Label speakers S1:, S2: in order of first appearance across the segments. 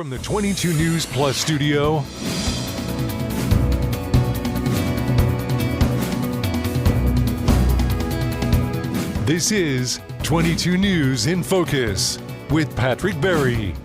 S1: From the 22 News Plus studio, this is 22 News in Focus with Patrick Berry.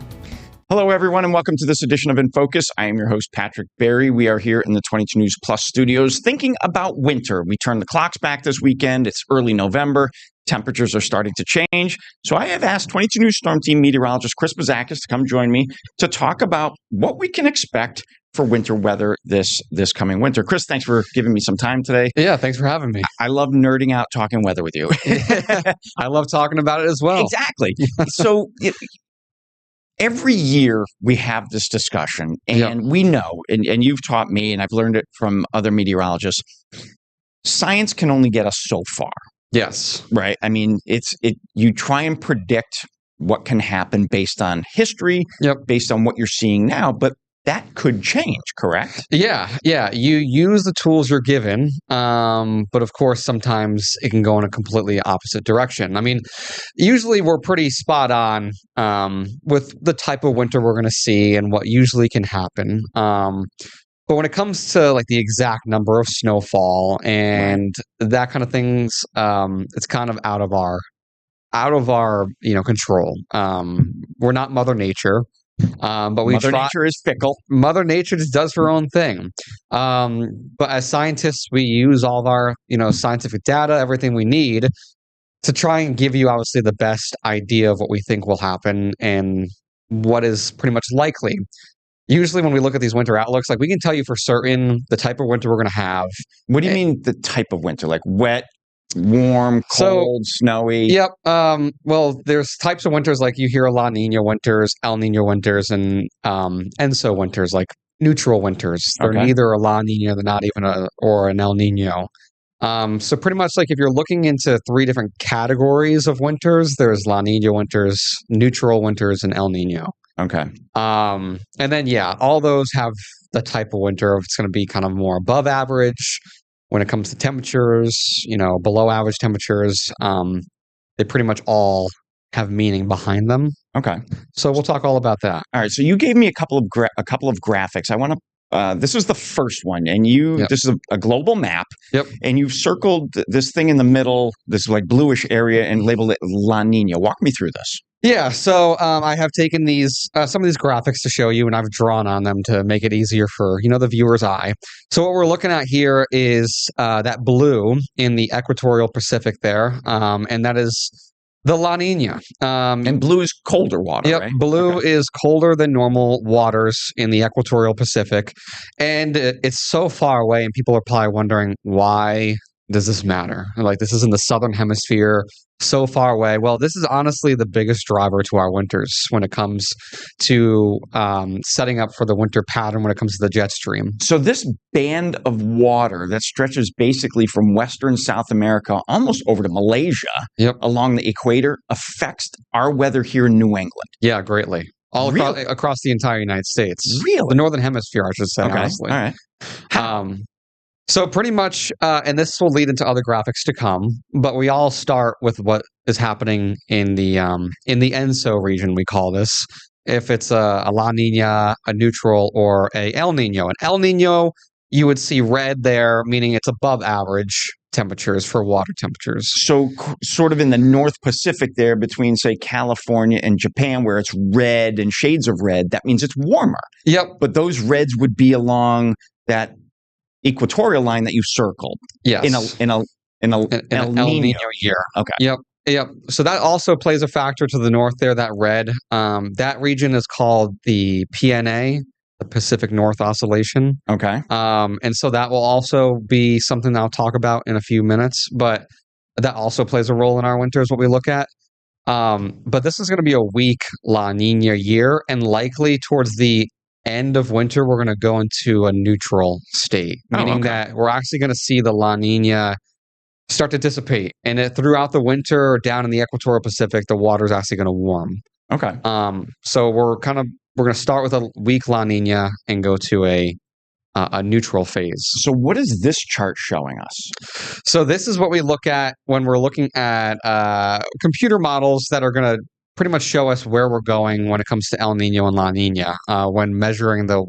S2: Hello, everyone, and welcome to this edition of InFocus. I am your host, Patrick Berry. We are here in the 22 News Plus studios thinking about winter. We turned the clocks back this weekend. It's early November. Temperatures are starting to change. So I have asked 22 News Storm Team meteorologist Chris Bouzakis to come join me to talk about what we can expect for winter weather this coming winter. Chris, thanks for giving me some time today.
S3: Yeah, thanks for having me.
S2: I love nerding out talking weather with you.
S3: I love talking about it as well.
S2: Exactly. So every year we have this discussion, and we know, and you've taught me, and I've learned it from other meteorologists, science can only get us so far.
S3: Yes.
S2: Right. I mean, you try and predict what can happen based on history, based on what you're seeing now, but that could change, correct?
S3: Yeah. You use the tools you're given, but of course, sometimes it can go in a completely opposite direction. I mean, usually we're pretty spot on with the type of winter we're going to see and what usually can happen. But when it comes to like the exact number of snowfall and that kind of things, it's kind of out of our control. We're not Mother Nature. But
S2: Mother Nature is fickle.
S3: Mother Nature just does her own thing. But as scientists, we use all of our, scientific data, everything we need to try and give you obviously the best idea of what we think will happen and what is pretty much likely. Usually when we look at these winter outlooks, like we can tell you for certain the type of winter we're going to have.
S2: What do you mean the type of winter? Like wet, warm, cold, snowy?
S3: Yep. Well, there's types of winters like you hear La Nina winters, El Nino winters, and ENSO winters, like neutral winters. They're neither a La Nina, they're not even or an El Nino. So pretty much like if you're looking into three different categories of winters, there's La Nina winters, neutral winters, and El Nino.
S2: Okay.
S3: And then, all those have the type of winter. It's going to be kind of more above average. When it comes to temperatures, below average temperatures, they pretty much all have meaning behind them.
S2: Okay.
S3: So we'll talk all about that.
S2: All right. So you gave me a couple of graphics. I want to. This is the first one, and this is a global map.
S3: Yep.
S2: And you've circled this thing in the middle, this like bluish area, and labeled it La Nina. Walk me through this.
S3: Yeah, so I have taken some of these graphics to show you, and I've drawn on them to make it easier for the viewer's eye. So what we're looking at here is that blue in the equatorial Pacific there, and that is the La Nina.
S2: And blue is colder water,
S3: yep,
S2: right?
S3: Blue is colder than normal waters in the equatorial Pacific, and it's so far away, and people are probably wondering, why does this matter? Like, this is in the southern hemisphere, so far away. Well, this is honestly the biggest driver to our winters when it comes to setting up for the winter pattern when it comes to the jet stream.
S2: So this band of water that stretches basically from Western South America almost over to Malaysia along the equator affects our weather here in New England. Yeah,
S3: greatly. All across the entire United States.
S2: Really?
S3: The Northern Hemisphere, I should say, honestly.
S2: All right.
S3: So pretty much, and this will lead into other graphics to come, but we all start with what is happening in the ENSO region, we call this. If it's a La Nina, a neutral, or a El Nino. An El Nino, you would see red there, meaning it's above average temperatures for water temperatures.
S2: So sort of in the North Pacific there between, say, California and Japan, where it's red and shades of red, that means it's warmer.
S3: Yep.
S2: But those reds would be along that equatorial line that you circled.
S3: Yes.
S2: In a El Nino
S3: year.
S2: Okay.
S3: Yep. So that also plays a factor to the north there, that red. That region is called the PNA, the Pacific North Oscillation.
S2: Okay.
S3: And so that will also be something I'll talk about in a few minutes, but that also plays a role in our winters, what we look at. But this is going to be a weak La Nina year, and likely towards the end of winter, we're going to go into a neutral state, meaning that we're actually going to see the La Nina start to dissipate. And throughout the winter, down in the equatorial Pacific, the water is actually going to warm.
S2: Okay.
S3: So we're going to start with a weak La Nina and go to a neutral phase.
S2: So what is this chart showing us?
S3: So this is what we look at when we're looking at computer models that are going to pretty much show us where we're going when it comes to El Nino and La Nina when measuring the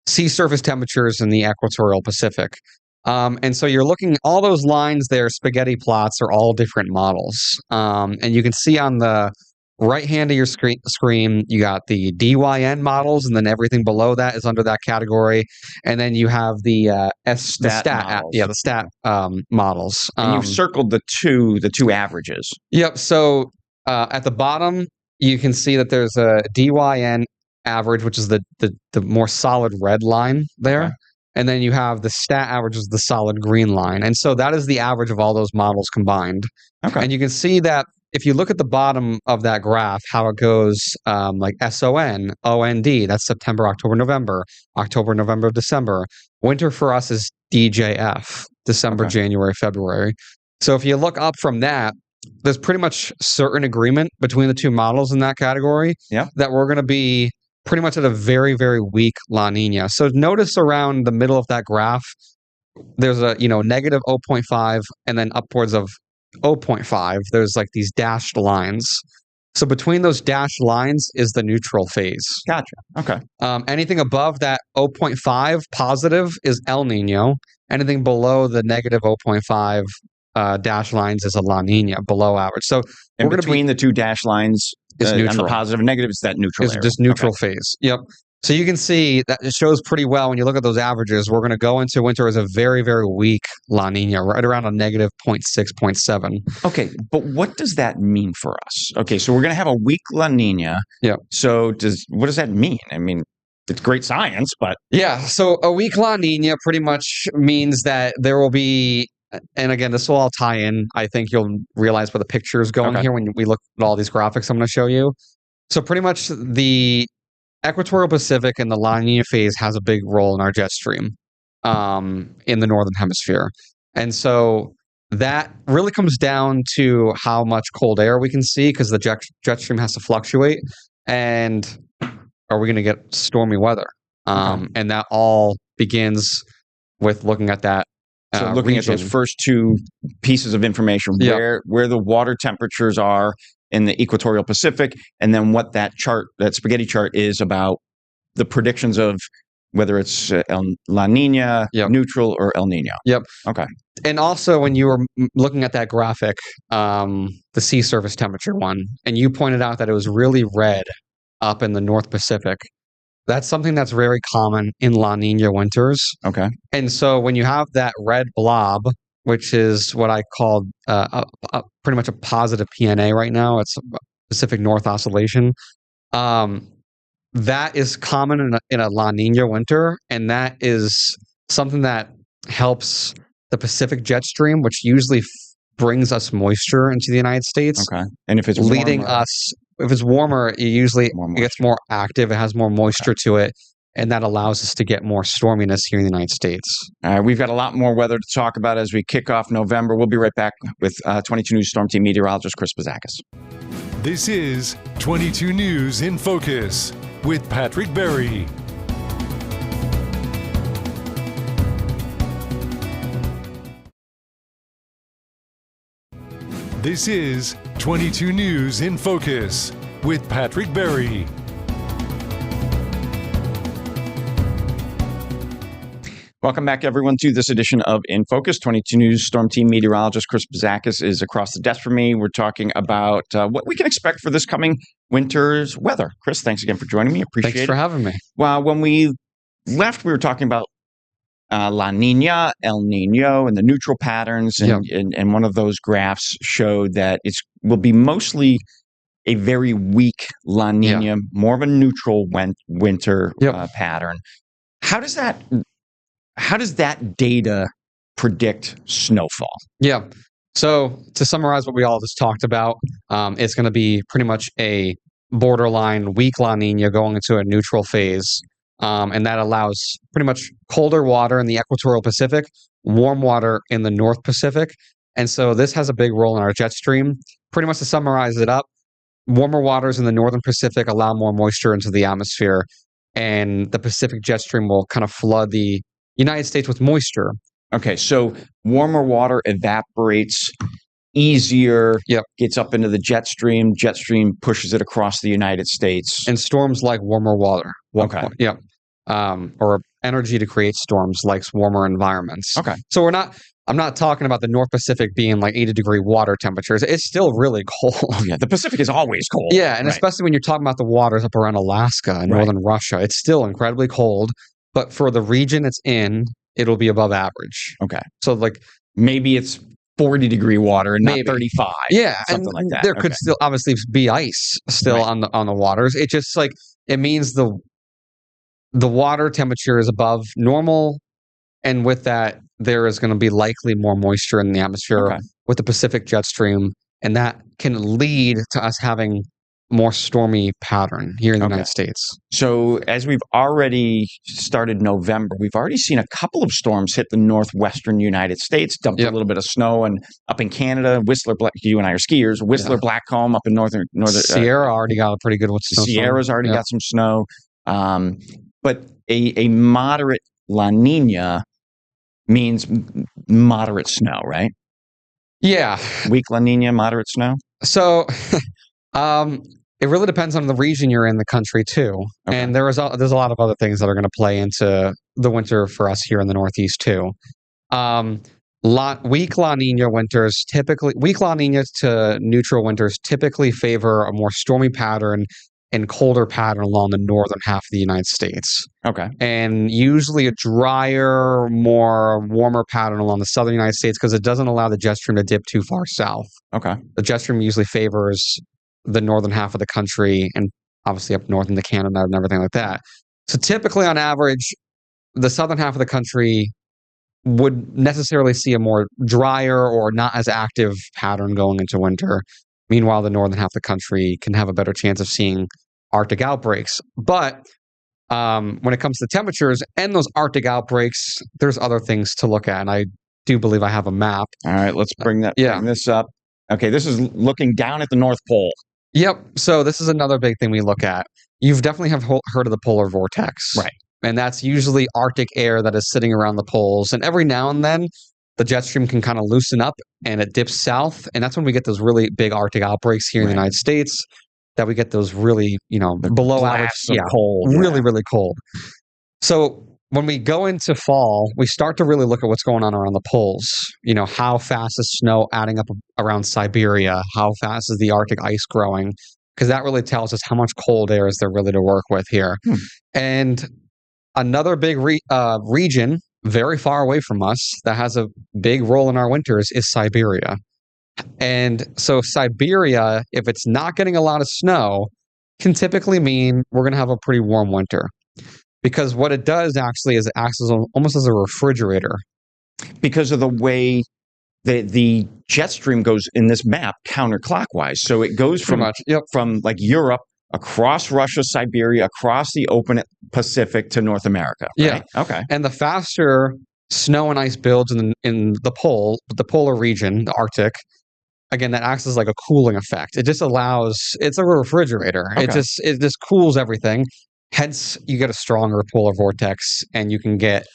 S3: sea surface temperatures in the equatorial Pacific. And so you're looking, all those lines there, spaghetti plots, are all different models. And you can see on the right hand of your screen, you got the DYN models, and then everything below that is under that category. And then you have the
S2: Stat models.
S3: the stat models.
S2: And you've circled the two averages.
S3: Yep. So at the bottom, you can see that there's a DYN average, which is the more solid red line there. Okay. And then you have the stat average, is the solid green line. And so that is the average of all those models combined. Okay. And you can see that if you look at the bottom of that graph, how it goes like SON, OND, that's September, October, November, December. Winter for us is DJF, December, okay. January, February. So if you look up from that, there's pretty much certain agreement between the two models in that category that we're going to be pretty much at a very, very weak La Nina. So notice around the middle of that graph, there's a negative 0.5 and then upwards of 0.5. There's like these dashed lines. So between those dashed lines is the neutral phase.
S2: Gotcha. Okay.
S3: Anything above that 0.5 positive is El Nino. Anything below the negative 0.5 dash lines is a La Nina, below average. So
S2: and between the two dash lines is neutral. On the positive and negative, is that neutral area.
S3: Just neutral phase. Yep. So you can see that it shows pretty well when you look at those averages. We're going to go into winter as a very, very weak La Nina, right around a negative 0.6, 0.7.
S2: Okay, but what does that mean for us? Okay, so we're going to have a weak La Nina.
S3: Yeah.
S2: So what does that mean? I mean, it's great science, but...
S3: Yeah, so a weak La Nina pretty much means that there will be... And again, this will all tie in. I think you'll realize where the picture is going here when we look at all these graphics I'm going to show you. So pretty much the equatorial Pacific and the La Nina phase has a big role in our jet stream in the northern hemisphere. And so that really comes down to how much cold air we can see, because the jet stream has to fluctuate. And are we going to get stormy weather? And that all begins with looking at that.
S2: So looking region. At those first two pieces of information, where the water temperatures are in the equatorial Pacific, and then what that spaghetti chart is about the predictions of whether it's La Nina, neutral, or El Nino.
S3: Yep.
S2: Okay.
S3: And also, when you were looking at that graphic, the sea surface temperature one, and you pointed out that it was really red up in the North Pacific. That's something that's very common in La Nina winters.
S2: Okay.
S3: And so when you have that red blob, which is what I call pretty much a positive PNA right now, it's a Pacific North Oscillation, that is common in a La Nina winter, and that is something that helps the Pacific jet stream, which usually brings us moisture into the United States.
S2: Okay. And if it's
S3: if it's warmer, it gets more active. It has more moisture to it, and that allows us to get more storminess here in the United States.
S2: We've got a lot more weather to talk about as we kick off November. We'll be right back with 22 News Storm Team meteorologist Chris Bouzakis.
S1: This is 22 News in Focus with Patrick Berry. This is 22 News in Focus with Patrick Berry.
S2: Welcome back, everyone, to this edition of InFocus. 22 News Storm Team meteorologist Chris Bouzakis is across the desk from me. We're talking about what we can expect for this coming winter's weather. Chris, thanks again for joining me. Appreciate it.
S3: Thanks for having me.
S2: Well, when we left, we were talking about La Nina, El Nino, and the neutral patterns. And one of those graphs showed that it will be mostly a very weak La Nina, more of a neutral winter pattern. How does that data predict snowfall?
S3: Yeah. So to summarize what we all just talked about, it's going to be pretty much a borderline weak La Nina going into a neutral phase. And that allows pretty much colder water in the equatorial Pacific, warm water in the North Pacific. And so this has a big role in our jet stream. Pretty much to summarize it up, warmer waters in the Northern Pacific allow more moisture into the atmosphere, and the Pacific jet stream will kind of flood the United States with moisture.
S2: Okay, so warmer water evaporates easier,
S3: Yep.
S2: gets up into the jet stream pushes it across the United States.
S3: And storms like warmer water.
S2: Okay.
S3: Yep. Or energy to create storms likes warmer environments.
S2: Okay.
S3: So I'm not talking about the North Pacific being like 80-degree water temperatures. It's still really cold.
S2: Oh, yeah. The Pacific is always cold.
S3: Yeah, and especially when you're talking about the waters up around Alaska and northern Russia, it's still incredibly cold. But for the region it's in, it'll be above average.
S2: Okay.
S3: So like
S2: maybe it's 40-degree water and not
S3: Maybe.
S2: 35.
S3: Yeah,
S2: something
S3: and
S2: like that.
S3: there could still obviously be ice still on the waters. It just like it means the water temperature is above normal, and with that there is going to be likely more moisture in the atmosphere with the Pacific jet stream, and that can lead to us having more stormy pattern here in the United States.
S2: So as we've already started November, we've already seen a couple of storms hit the northwestern United States, dumped a little bit of snow, and up in Canada, Whistler, you and I are skiers, Whistler, Blackcomb up in northern
S3: Sierra already got a pretty good one.
S2: Sierra's already got some snow. But a moderate La Nina means moderate snow, right?
S3: Yeah.
S2: Weak La Nina, moderate snow?
S3: So it really depends on the region you're in the country too.
S2: Okay.
S3: And there's a lot of other things that are going to play into the winter for us here in the Northeast too. Weak La Nina winters weak La Nina to neutral winters typically favor a more stormy pattern and colder pattern along the northern half of the United States.
S2: Okay.
S3: And usually a drier, more warmer pattern along the southern United States because it doesn't allow the jet stream to dip too far south.
S2: Okay.
S3: The jet stream usually favors the northern half of the country and obviously up north into Canada and everything like that. So typically on average, the southern half of the country would necessarily see a more drier or not as active pattern going into winter. Meanwhile, the northern half of the country can have a better chance of seeing Arctic outbreaks. But when it comes to temperatures and those Arctic outbreaks, there's other things to look at. And I do believe I have a map.
S2: All right, let's bring this up. Okay, this is looking down at the North Pole.
S3: Yep. So this is another big thing we look at. You've definitely heard of the polar vortex.
S2: Right.
S3: And that's usually Arctic air that is sitting around the poles. And every now and then, the jet stream can kind of loosen up and it dips south. And that's when we get those really big Arctic outbreaks here in the United States, that we get those really, below average,
S2: cold.
S3: Really, really cold. So when we go into fall, we start to really look at what's going on around the poles. How fast is snow adding up around Siberia? How fast is the Arctic ice growing? Because that really tells us how much cold air is there really to work with here. And another big region very far away from us that has a big role in our winters is Siberia. And so Siberia, if it's not getting a lot of snow, can typically mean we're going to have a pretty warm winter. Because what it does actually is it acts almost as a refrigerator.
S2: Because of the way the jet stream goes in this map counterclockwise. So it goes from like Europe across Russia, Siberia, across the open Pacific to North America. Right?
S3: Yeah.
S2: Okay.
S3: And the faster snow and ice builds in the polar region, the Arctic, again, that acts as like a cooling effect. It just it's a refrigerator.
S2: Okay.
S3: It just cools everything. Hence, you get a stronger polar vortex and you can get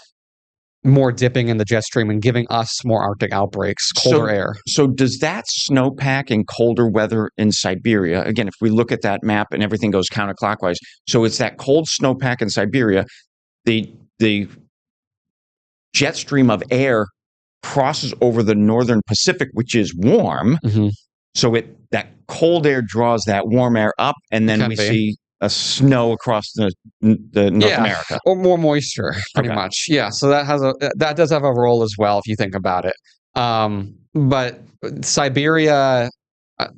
S3: more dipping in the jet stream and giving us more Arctic outbreaks, colder air.
S2: So does that snowpack and colder weather in Siberia, again, if we look at that map and everything goes counterclockwise, so it's that cold snowpack in Siberia, the jet stream of air crosses over the northern Pacific, which is warm.
S3: Mm-hmm.
S2: So that cold air draws that warm air up, and then we see a snow across the North America,
S3: or more moisture, pretty much. Yeah, so that does have a role as well if you think about it. But Siberia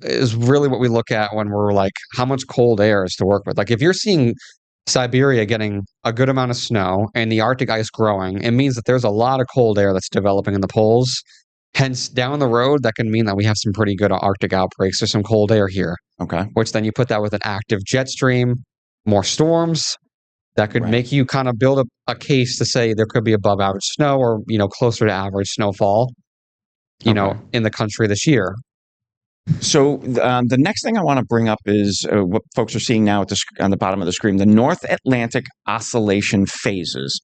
S3: is really what we look at when we're like, how much cold air is to work with. Like if you're seeing Siberia getting a good amount of snow and the Arctic ice growing, it means that there's a lot of cold air that's developing in the poles. Hence, down the road, that can mean that we have some pretty good Arctic outbreaks. There's some cold air here.
S2: Okay.
S3: Which then you put that with an active jet stream, more storms, that could make you kind of build a case to say there could be above average snow or, closer to average snowfall, in the country this year.
S2: So the next thing I want to bring up is what folks are seeing now on the bottom of the screen, the North Atlantic oscillation phases.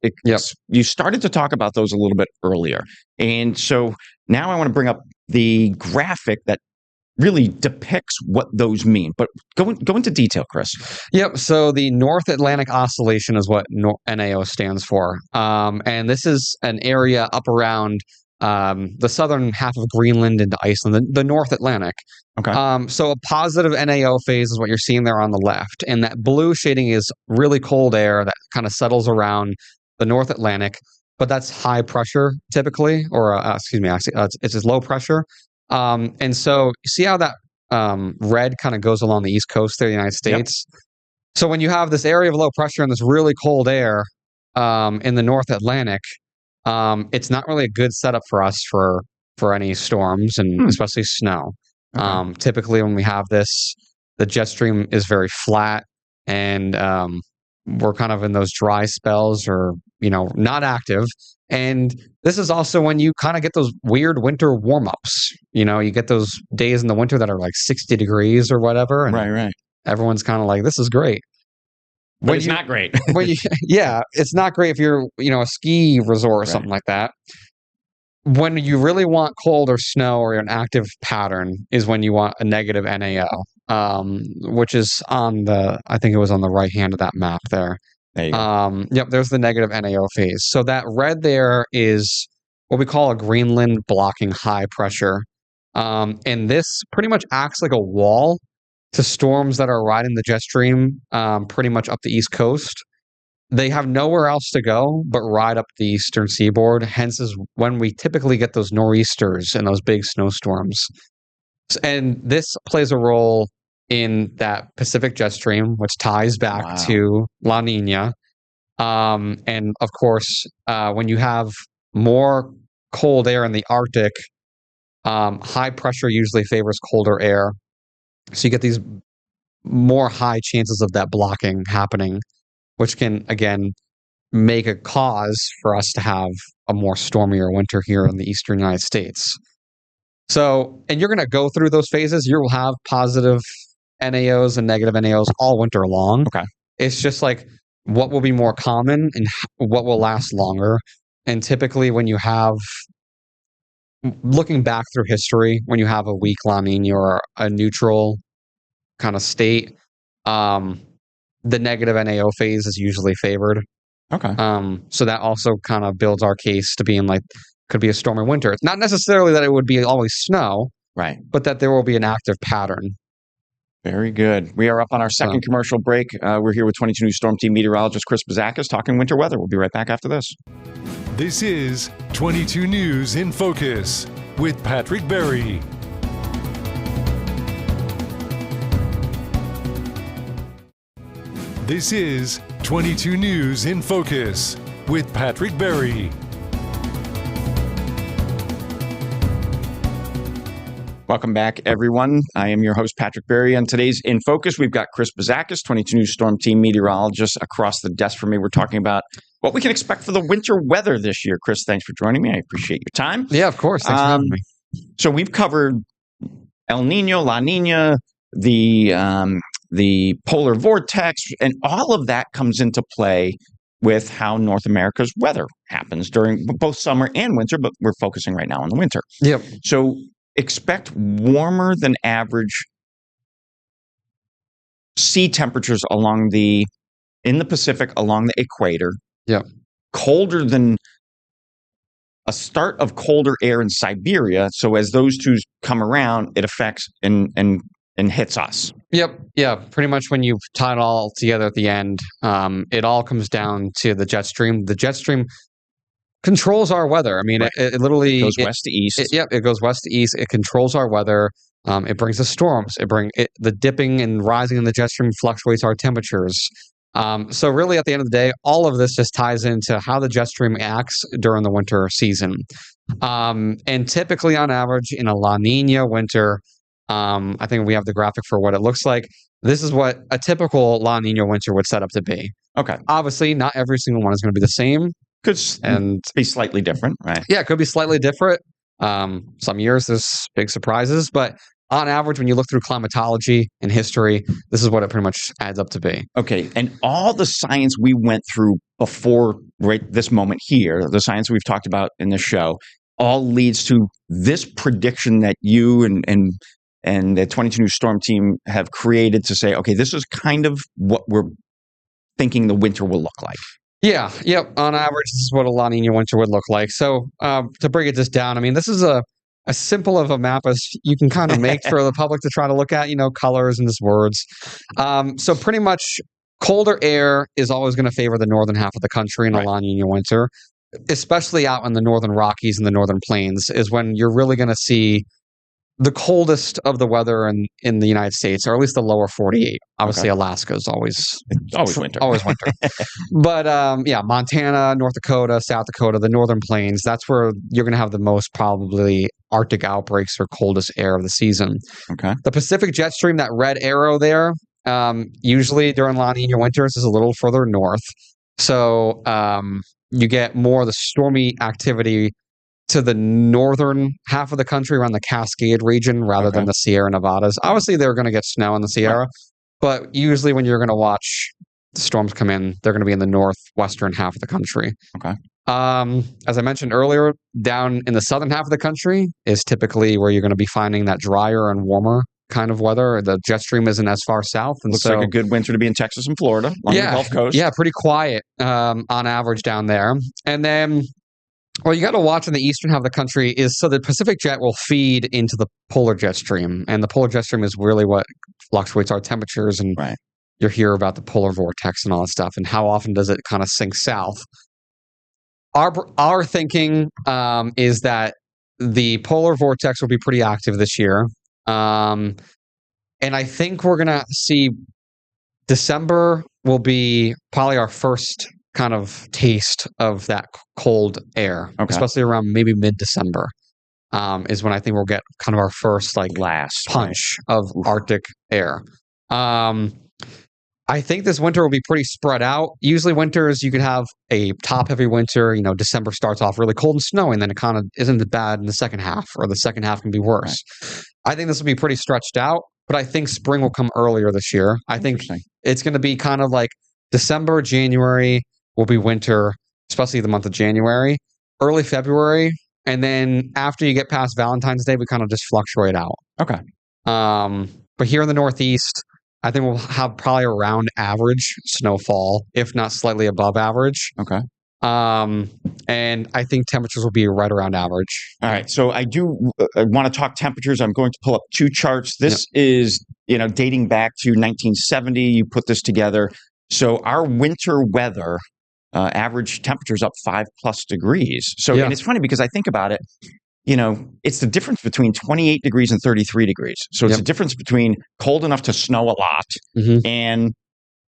S2: You started to talk about those a little bit earlier. And so now I want to bring up the graphic that really depicts what those mean. But go into detail, Chris.
S3: Yep. So the North Atlantic Oscillation is what NAO stands for. And this is an area up around the southern half of Greenland into Iceland, the North Atlantic.
S2: Okay.
S3: So a positive NAO phase is what you're seeing there on the left. And that blue shading is really cold air that kind of settles around the North Atlantic. But that's high pressure typically, or it's just low pressure. And so you see how that red kind of goes along the East Coast there, the United States. Yep. So when you have this area of low pressure and this really cold air in the North Atlantic, it's not really a good setup for us for any storms and especially snow. Okay. Typically when we have this, the jet stream is very flat and we're kind of in those dry spells or, not active. And this is also when you kind of get those weird winter warm-ups. You get those days in the winter that are like 60 degrees or whatever. And
S2: right.
S3: Everyone's kind of like, this is great.
S2: But it's not great.
S3: It's not great if you're, a ski resort or something like that. When you really want cold or snow or an active pattern is when you want a negative NAO, which is I think it was on the right hand of that map there.
S2: There you go.
S3: There's the negative NAO phase. So that red there is what we call a Greenland blocking high pressure. And this pretty much acts like a wall to storms that are riding the jet stream pretty much up the East Coast. They have nowhere else to go but ride up the eastern seaboard. Hence is when we typically get those nor'easters and those big snowstorms. And this plays a role in that Pacific jet stream, which ties back to La Nina. And of course, when you have more cold air in the Arctic, high pressure usually favors colder air. So you get these more high chances of that blocking happening, which can, again, make a cause for us to have a more stormier winter here in the eastern United States. So, and you're going to go through those phases. You will have positive NAOs and negative NAOs all winter long.
S2: Okay.
S3: It's just like what will be more common and what will last longer. And typically when you have, looking back through history, when you have a weak La Nina or a neutral kind of state, the negative NAO phase is usually favored.
S2: Okay.
S3: So that also kind of builds our case to being like, could be a stormy winter. It's not necessarily that it would be always snow,
S2: right? But
S3: that there will be an active pattern.
S2: Very good. We are up on our second commercial break. We're here with 22 News Storm Team meteorologist Chris Bouzakis talking winter weather. We'll be right back after this.
S1: This is 22 News in Focus with Patrick Berry. This is 22 News in Focus with Patrick Berry.
S2: Welcome back, everyone. I am your host, Patrick Berry. On today's In Focus, we've got Chris Bouzakis, 22 News Storm Team meteorologist across the desk from me. We're talking about what we can expect for the winter weather this year. Chris, thanks for joining me. I appreciate your time.
S3: Yeah, of course. Thanks for having me.
S2: So we've covered El Nino, La Nina, the polar vortex, and all of that comes into play with how North America's weather happens during both summer and winter, but we're focusing right now on the winter.
S3: Yep.
S2: So expect warmer than average sea temperatures in the Pacific along the equator.
S3: Yep.
S2: Colder than a start of colder air in Siberia. So as those two come around, it affects and hits us.
S3: Yep. Yeah. Pretty much when you tie it all together at the end, it all comes down to the jet stream. The jet stream controls our weather. I mean, right. it literally
S2: goes west to east.
S3: It goes west to east. It controls our weather. It brings the storms. The dipping and rising in the jet stream fluctuates our temperatures. So really, at the end of the day, all of this just ties into how the jet stream acts during the winter season. And typically, on average, in a La Nina winter, I think we have the graphic for what it looks like. This is what a typical La Nina winter would set up to be.
S2: Okay.
S3: Obviously, not every single one is going to be the same.
S2: Could be slightly different, right?
S3: Yeah, it could be slightly different. Some years there's big surprises, but on average, when you look through climatology and history, this is what it pretty much adds up to be.
S2: Okay. And all the science we went through before right this moment here, the science we've talked about in this show, all leads to this prediction that you and the 22 News Storm team have created to say, okay, this is kind of what we're thinking the winter will look like.
S3: Yeah. Yep. On average, this is what a La Nina winter would look like. So to break this down, I mean, this is a simple of a map as you can kind of make for the public to try to look at, colors and just words. So pretty much colder air is always going to favor the northern half of the country in a La Nina winter, especially out in the northern Rockies and the northern plains is when you're really going to see the coldest of the weather in the United States, or at least the lower 48. Obviously, Alaska is always
S2: winter.
S3: Always winter. But Montana, North Dakota, South Dakota, the northern plains, that's where you're going to have the most probably Arctic outbreaks or coldest air of the season.
S2: Okay.
S3: The Pacific jet stream, that red arrow there, usually during La Nina winters is a little further north. So you get more of the stormy activity to the northern half of the country around the Cascade region rather than the Sierra Nevadas. Obviously, they're going to get snow in the Sierra, but usually when you're going to watch the storms come in, they're going to be in the northwestern half of the country.
S2: Okay.
S3: As I mentioned earlier, down in the southern half of the country is typically where you're going to be finding that drier and warmer kind of weather. The jet stream isn't as far south. And
S2: Looks like a good winter to be in Texas and Florida along the Gulf Coast.
S3: Yeah, pretty quiet on average down there. And then what you got to watch in the eastern half of the country is so the Pacific jet will feed into the polar jet stream. And the polar jet stream is really what fluctuates our temperatures. And you hear about the polar vortex and all that stuff. And how often does it kind of sink south? Our thinking is that the polar vortex will be pretty active this year. And I think we're going to see December will be probably our first kind of taste of that cold air, especially around maybe mid-December is when I think we'll get kind of our first last punch of Arctic air. I think this winter will be pretty spread out. Usually winters, you could have a top-heavy winter. December starts off really cold and snowy, and then it kind of isn't as bad in the second half, or the second half can be worse. I think this will be pretty stretched out, but I think spring will come earlier this year. I think it's going to be kind of like December, January will be winter, especially the month of January, early February, and then after you get past Valentine's Day, we kind of just fluctuate out.
S2: Okay.
S3: But here in the Northeast, I think we'll have probably around average snowfall, if not slightly above average.
S2: Okay.
S3: And I think temperatures will be right around average.
S2: All right. So I do want to talk temperatures. I'm going to pull up two charts. This is, dating back to 1970. You put this together. So our winter weather, average temperatures up 5+ degrees. So, and it's funny because I think about it, it's the difference between 28 degrees and 33 degrees. So it's a difference between cold enough to snow a lot and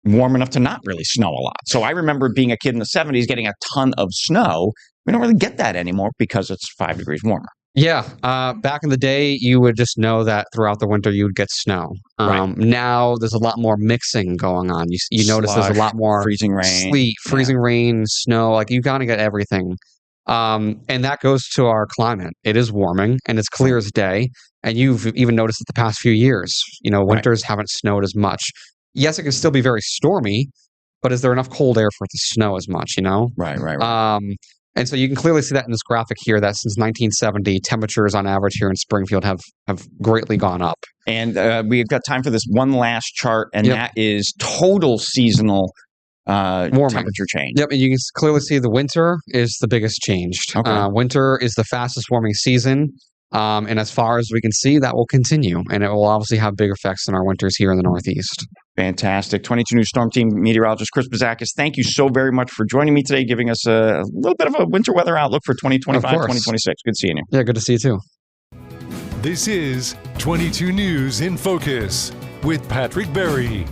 S2: warm enough to not really snow a lot. So I remember being a kid in the 70s getting a ton of snow. We don't really get that anymore because it's 5 degrees warmer.
S3: Yeah. Back in the day, you would just know that throughout the winter you would get snow. Now there's a lot more mixing going on. You notice there's a lot more
S2: freezing rain,
S3: sleet, freezing rain, snow. You kind of get everything. And that goes to our climate. It is warming and it's clear as day. And you've even noticed it the past few years. Winters haven't snowed as much. Yes, it can still be very stormy, but is there enough cold air for it to snow as much?
S2: Right.
S3: And so you can clearly see that in this graphic here that since 1970, temperatures on average here in Springfield have greatly gone up.
S2: And we've got time for this one last chart, and that is total seasonal temperature change.
S3: Yep, and you can clearly see the winter is the biggest change. Winter is the fastest warming season. And as far as we can see, that will continue. And it will obviously have big effects in our winters here in the Northeast.
S2: Fantastic. 22 News Storm Team meteorologist Chris Bouzakis, thank you so very much for joining me today, giving us a little bit of a winter weather outlook for 2025, 2026. Good seeing you.
S3: Yeah, good to see you too.
S1: This is 22 News in Focus with Patrick Berry.